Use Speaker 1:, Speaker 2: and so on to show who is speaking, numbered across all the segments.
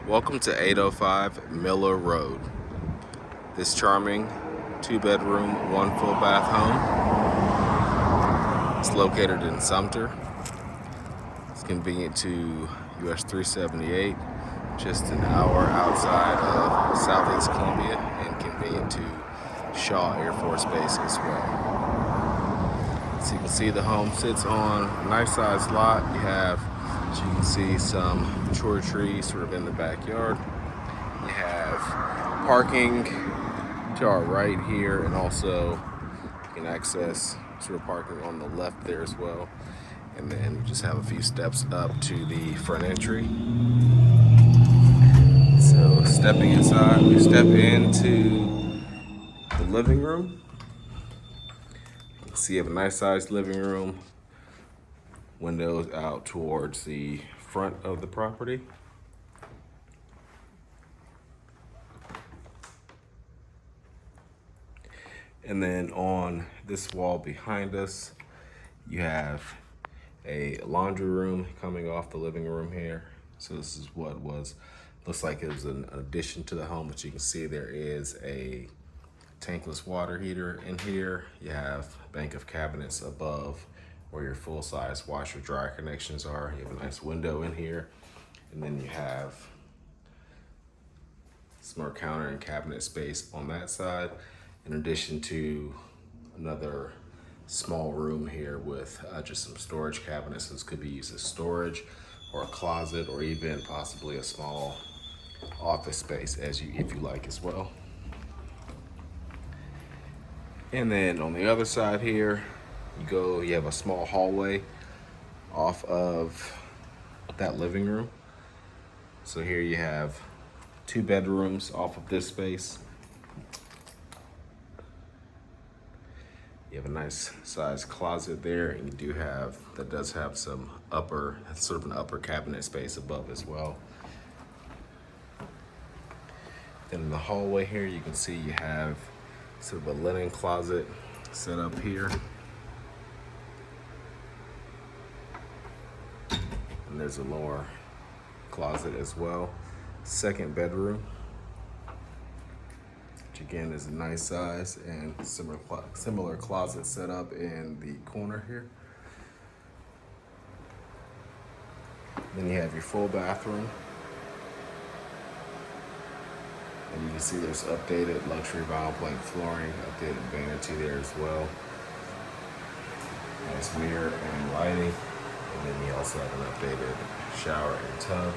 Speaker 1: Welcome to 805 Miller Road. This charming 2-bedroom, 1 full bath home is located in Sumter. It's convenient to US 378, just an hour outside of Southeast Columbia, and convenient to Shaw Air Force Base as well. So you can see the home sits on a nice sized lot. You have, as you can see, some mature trees sort of in the backyard. You have parking to our right here, and also you can access sort of parking on the left there as well. And then you just have a few steps up to the front entry. So stepping inside, we step into the living room. You can see you have a nice sized living room, windows out towards the front of the property. And then on this wall behind us, you have a laundry room coming off the living room here. So this is what looks like it was an addition to the home, but you can see there is a tankless water heater in here. You have a bank of cabinets above where your full-size washer dryer connections are. You have a nice window in here, and then you have some more counter and cabinet space on that side, in addition to another small room here with just some storage cabinets. This could be used as storage or a closet, or even possibly a small office space if you like as well. And then on the other side here, you have a small hallway off of that living room. So here you have 2 bedrooms off of this space. You have a nice sized closet there, and that does have some sort of an upper cabinet space above as well. Then in the hallway here, you can see you have sort of a linen closet set up here. And there's a lower closet as well. Second bedroom, which again is a nice size, and similar closet set up in the corner here. Then you have your full bathroom. And you can see there's updated luxury vinyl plank flooring, updated vanity there as well. Nice mirror and lighting. And then you also have an updated shower and tub.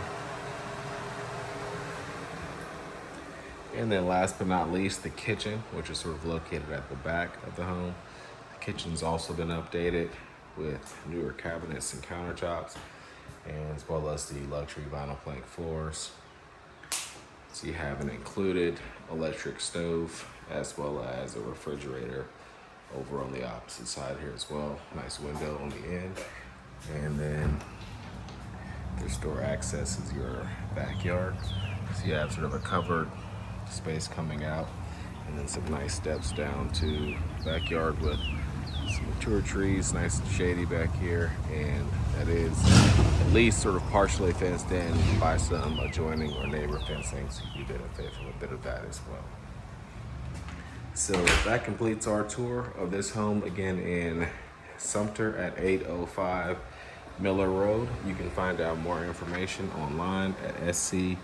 Speaker 1: And then last but not least, the kitchen, which is sort of located at the back of the home. The kitchen's also been updated with newer cabinets and countertops, and as well as the luxury vinyl plank floors. So you have an included electric stove, as well as a refrigerator over on the opposite side here as well. Nice window on the end. And then your store access is your backyard. So you have sort of a covered space coming out, and then some nice steps down to the backyard with some mature trees, nice and shady back here, and that is at least sort of partially fenced in by some adjoining or neighbor fencing, so you benefit from a bit of that as well. So that completes our tour of this home, again in Sumter at 805 Miller Road. You can find out more information online at sc.purepm.co.